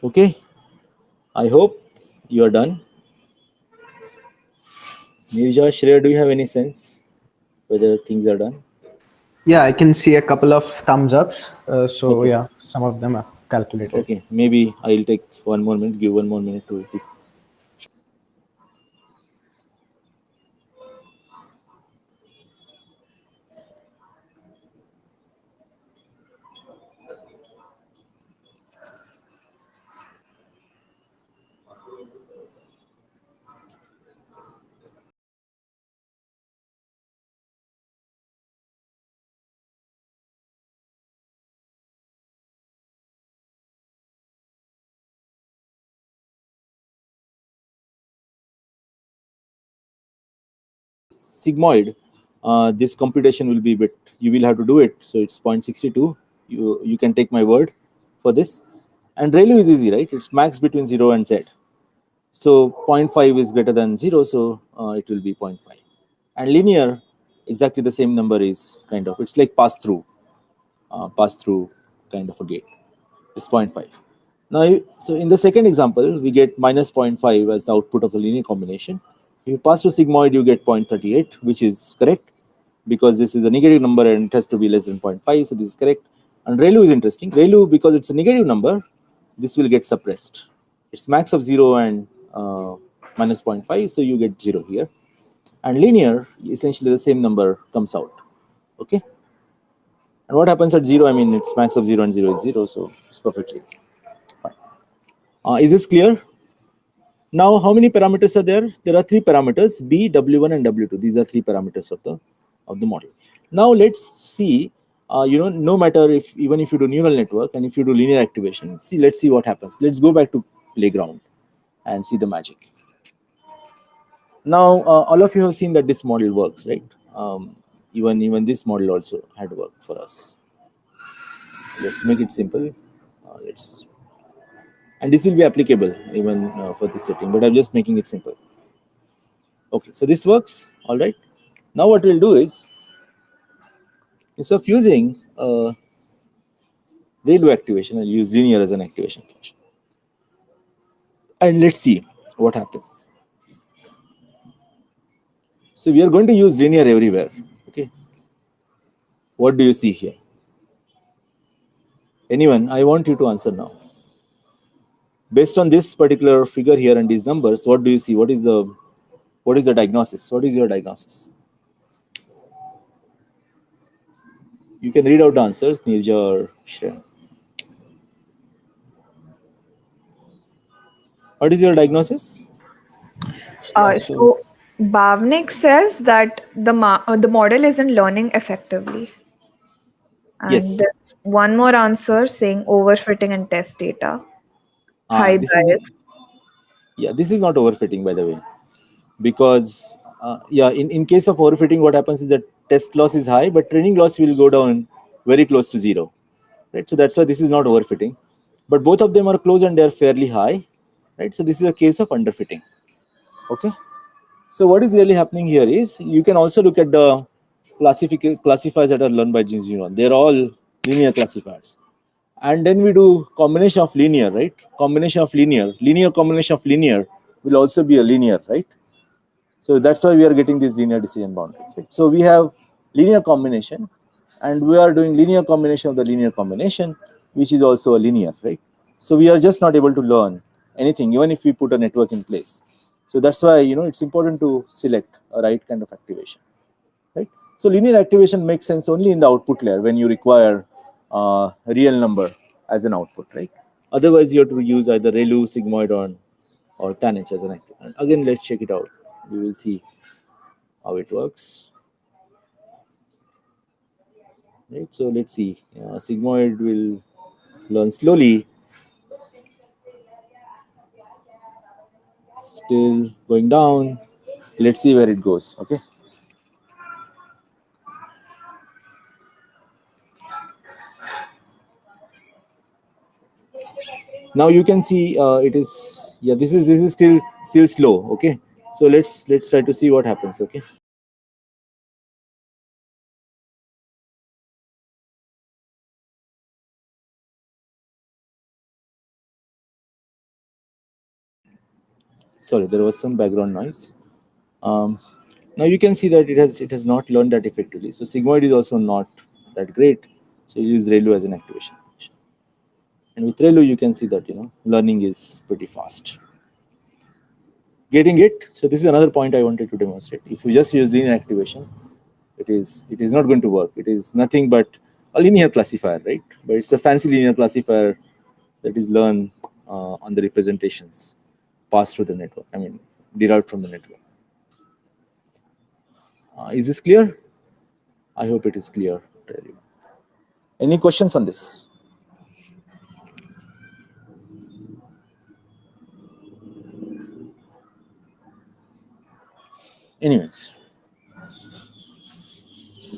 Okay, I hope you are done. Nirja, Shreya, do you have any sense whether things are done? Yeah, I can see a couple of thumbs ups. So Okay, yeah, some of them are calculated. okay. Maybe I'll take one more minute, give one more minute to it. Sigmoid, this computation will be bit, you will have to do it. So it's 0.62. You can take my word for this. And ReLU is easy, right? It's max between 0 and Z. So 0.5 is greater than 0, so it will be 0.5. And linear, exactly the same number is kind of, it's like pass through kind of a gate. It's 0.5. Now, so in the second example, we get minus 0.5 as the output of the linear combination. If you pass to sigmoid, you get 0.38, which is correct because this is a negative number and it has to be less than 0.5. So this is correct. And ReLU is interesting. ReLU, because it's a negative number, this will get suppressed. It's max of 0 and minus 0.5, so you get 0 here. And linear, essentially the same number comes out. Okay. And what happens at 0? I mean, it's max of 0 and 0 is 0, so it's perfectly fine. Is this clear? Now, how many parameters are there? There are 3 parameters, B, W1, and W2. These are 3 parameters of the model. Now, let's see, no matter if, even if you do neural network and if you do linear activation, let's see what happens. Let's go back to playground and see the magic. Now, all of you have seen that this model works, right? Even this model also had worked for us. Let's make it simple. And this will be applicable even for this setting, but I'm just making it simple. Okay, so this works, all right. Now what we'll do is, instead of using ReLU activation, I'll use linear as an activation function. And let's see what happens. So we are going to use linear everywhere, okay. What do you see here? Anyone? I want you to answer now. Based on this particular figure here and these numbers, what do you see? What is the diagnosis? What is your diagnosis? You can read out the answers, Nirja or Shreya. What is your diagnosis? So Bhavnik says that the model isn't learning effectively. And Yes. there's one more answer saying overfitting in test data. High This is, bias. yeah, this is not overfitting, by the way, because in case of overfitting, what happens is that test loss is high, but training loss will go down very close to 0, right? So that's why this is not overfitting, but both of them are close and they're fairly high, right? So this is a case of underfitting. Okay. So what is really happening here is, you can also look at the classifiers that are learned by Gene neuron. They're all linear classifiers. And then we do combination of linear, right? Combination of linear combination of linear will also be a linear, right? So that's why we are getting these linear decision boundaries, right? So we have linear combination and we are doing linear combination of the linear combination, which is also a linear, right? So we are just not able to learn anything, even if we put a network in place. So that's why, it's important to select a right kind of activation, right? So linear activation makes sense only in the output layer when you require a real number as an output, right? Otherwise, you have to use either ReLU, sigmoid, or tanh as an active. And again, let's check it out. We will see how it works. Right. So let's see. Sigmoid will learn slowly. Still going down. Let's see where it goes. Okay. Now you can see it is, yeah, this is still slow. Okay. So let's try to see what happens. Okay. Sorry, there was some background noise. Now you can see that it has not learned that effectively. So sigmoid is also not that great. So you use ReLU as an activation function. And with ReLU, you can see that learning is pretty fast. Getting it? So this is another point I wanted to demonstrate. If you just use linear activation, it is not going to work. It is nothing but a linear classifier, right? But it's a fancy linear classifier that is learned on the representations passed through the network. I mean, derived from the network. Is this clear? I hope it is clear to everyone. Any questions on this? Anyways,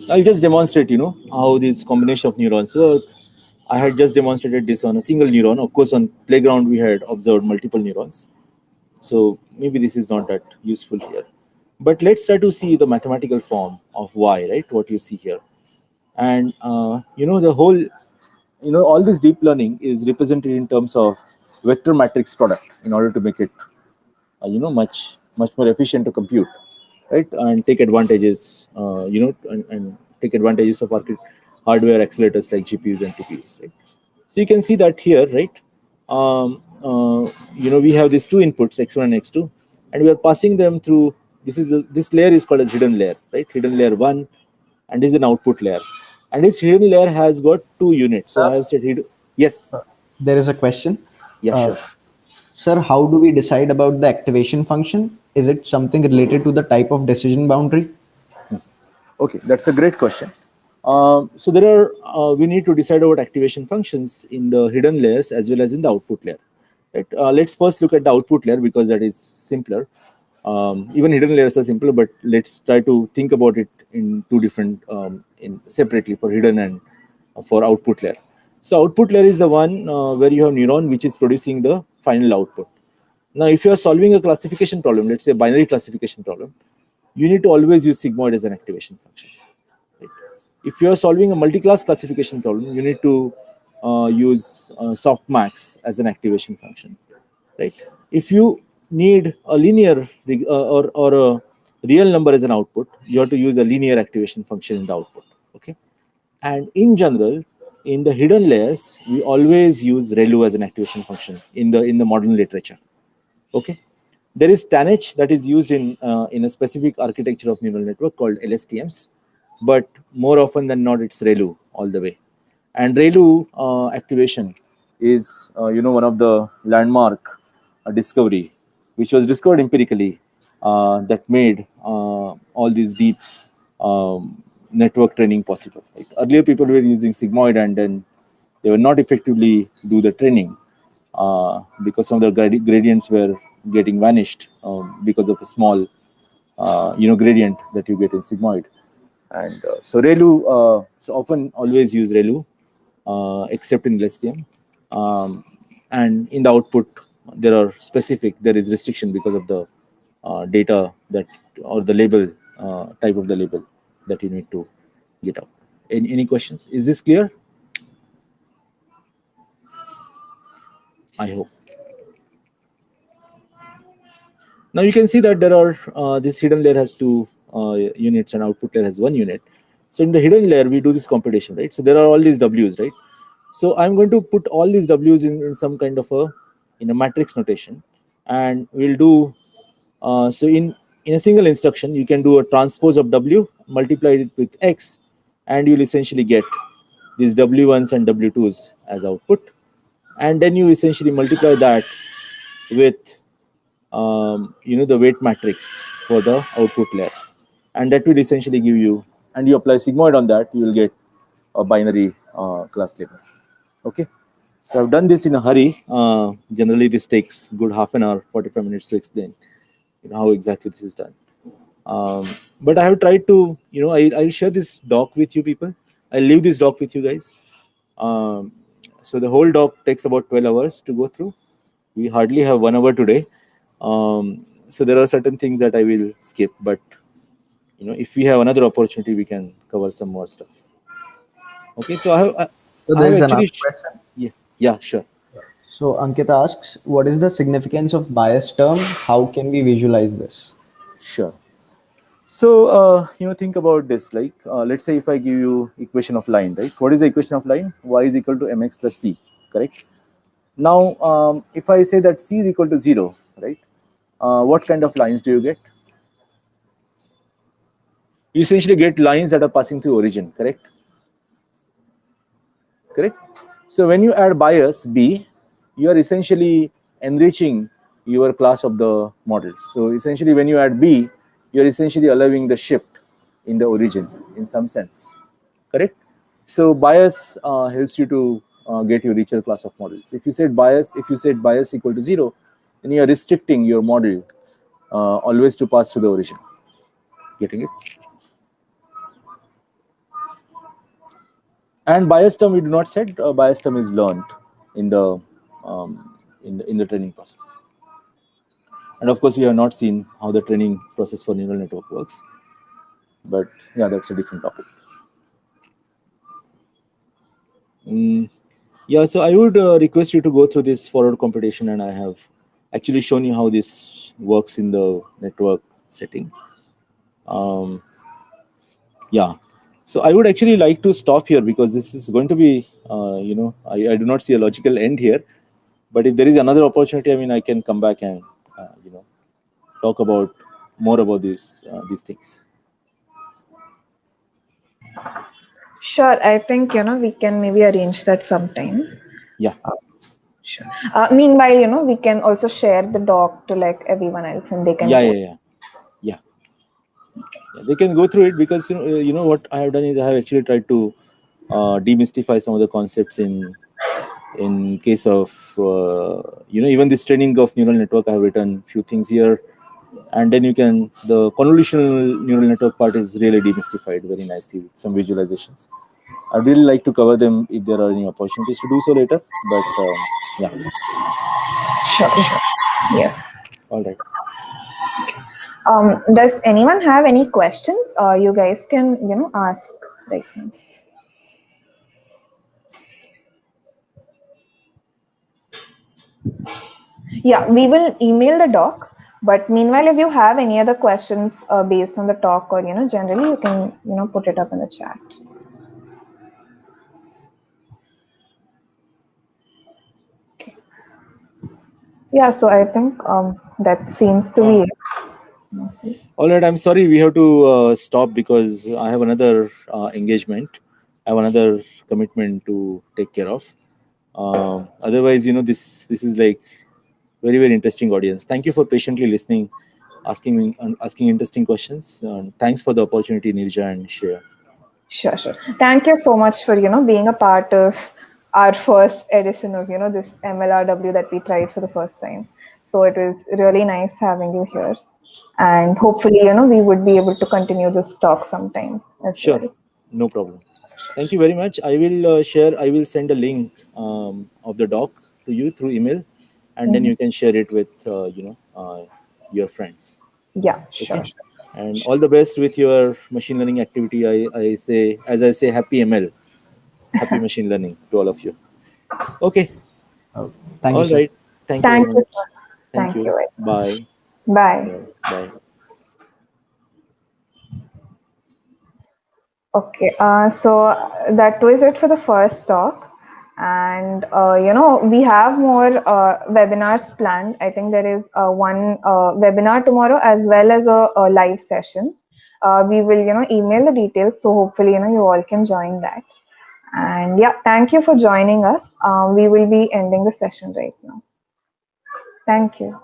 I'll just demonstrate, how this combination of neurons work. I had just demonstrated this on a single neuron. Of course, on playground, we had observed multiple neurons. So maybe this is not that useful here. But let's try to see the mathematical form of Y, right? What you see here. And, the whole, all this deep learning is represented in terms of vector matrix product in order to make it, much more efficient to compute, right? And take advantages, and take advantages of hardware accelerators like GPUs and TPUs, right? So you can see that here, right? We have these two inputs, X1 and X2, and we are passing them through. This layer is called as hidden layer, right? Hidden layer 1, and this is an output layer. And this hidden layer has got 2 units. So I have said yes. There is a question. Yeah, sure. Sir, how do we decide about the activation function? Is it something related to the type of decision boundary? Okay, that's a great question. So there are we need to decide about activation functions in the hidden layers as well as in the output layer. Right? Let's first look at the output layer because that is simpler. Even hidden layers are simpler, but let's try to think about it in two different, separately for hidden and for output layer. So output layer is the one where you have neuron which is producing the final output. Now, if you are solving a classification problem, let's say a binary classification problem, you need to always use sigmoid as an activation function. Right? If you are solving a multi-class classification problem, you need to use softmax as an activation function. Right? If you need a linear or a real number as an output, you have to use a linear activation function in the output. Okay, and in general, in the hidden layers, we always use ReLU as an activation function in the modern literature. Okay, there is TANH that is used in a specific architecture of neural network called LSTMs, but more often than not, it's ReLU all the way. And ReLU activation is one of the landmark discovery, which was discovered empirically, that made all these deep network training possible. Right? Earlier, people were using sigmoid, and then they were not effectively do the training because some of the gradients were getting vanished because of a small, gradient that you get in sigmoid. And so ReLU, so often always use ReLU, except in LSTM. And in the output, there is restriction because of the data that, or the label, type of the label that you need to get out. Any questions? Is this clear? I hope. Now you can see that there are this hidden layer has 2 units and output layer has 1 unit. So in the hidden layer, we do this computation, right? So there are all these W's, right? So I'm going to put all these W's in some kind of a matrix notation, and we'll do so in a single instruction, you can do a transpose of W, multiply it with X, and you'll essentially get these W1s and W2s as output, and then you essentially multiply that with the weight matrix for the output layer, and that will essentially give you, and you apply sigmoid on that, you will get a binary class label. Okay, so I've done this in a hurry. Generally, this takes good half an hour, 45 minutes to explain how exactly this is done. But I have tried to, I'll share this doc with you people. I'll leave this doc with you guys. So the whole doc takes about 12 hours to go through. We hardly have 1 hour today. So there are certain things that I will skip, but if we have another opportunity, we can cover some more stuff. Okay, so I have So there's actually, another question. yeah, sure. So Ankita asks, what is the significance of bias term? How can we visualize this? Sure. So, think about this, like, let's say if I give you equation of line, right? What is the equation of line? Y is equal to mx plus c, correct? Now, if I say that c is equal to 0, right? What kind of lines do you get? You essentially get lines that are passing through origin, correct? Correct? So when you add bias B, you are essentially enriching your class of the model. So essentially when you add B, you are essentially allowing the shift in the origin in some sense, correct? So bias helps you to get your richer class of models. If you said bias equal to 0, then you are restricting your model always to pass through the origin. Getting it? And bias term we do not set. Bias term is learned in the in the training process. And of course, we have not seen how the training process for neural network works. But yeah, that's a different topic. Yeah, so I would request you to go through this forward computation, and I have actually shown you how this works in the network setting. Yeah, so I would actually like to stop here because this is going to be, I do not see a logical end here. But if there is another opportunity, I mean, I can come back and talk about more about these things. Sure, I think we can maybe arrange that sometime. Yeah. Sure. Meanwhile, we can also share the doc to like everyone else, and they can. Yeah. They can go through it because what I have done is I have actually tried to demystify some of the concepts in case of even this training of neural network. I have written few things here, and then the convolutional neural network part is really demystified very nicely with some visualizations. I'd really like to cover them if there are any opportunities to do so later, but yeah. Sure. Yes. All right. Does anyone have any questions? You guys can ask right now. Yeah, we will email the doc. But meanwhile, if you have any other questions based on the talk or generally, you can put it up in the chat. Okay. Yeah, so I think that seems to be it. All right, I'm sorry we have to stop because I have another engagement. I have another commitment to take care of. Otherwise, this is like very, very interesting audience. Thank you for patiently listening, asking interesting questions. Thanks for the opportunity, Nirja and Shreya. Sure. Thank you so much for being a part of our first edition of this MLRW that we tried for the first time. So it was really nice having you here, and hopefully we would be able to continue this talk sometime as Sure, well. no problem. Thank you very much. I will send a link of the doc to you through email, and then you can share it with your friends. Yeah, sure. Okay? And all the best with your machine learning activity. I say happy ML, happy machine learning to all of you. Okay. Thank all you, right. Sir. Thank you very much. Sir. Thank you. Very Bye. Much. Bye. Bye. Okay. So that was it for the first talk. And we have more webinars planned. I think there is one webinar tomorrow as well as a live session. We will email the details, so hopefully you all can join that. And yeah, thank you for joining us. We will be ending the session right now. Thank you.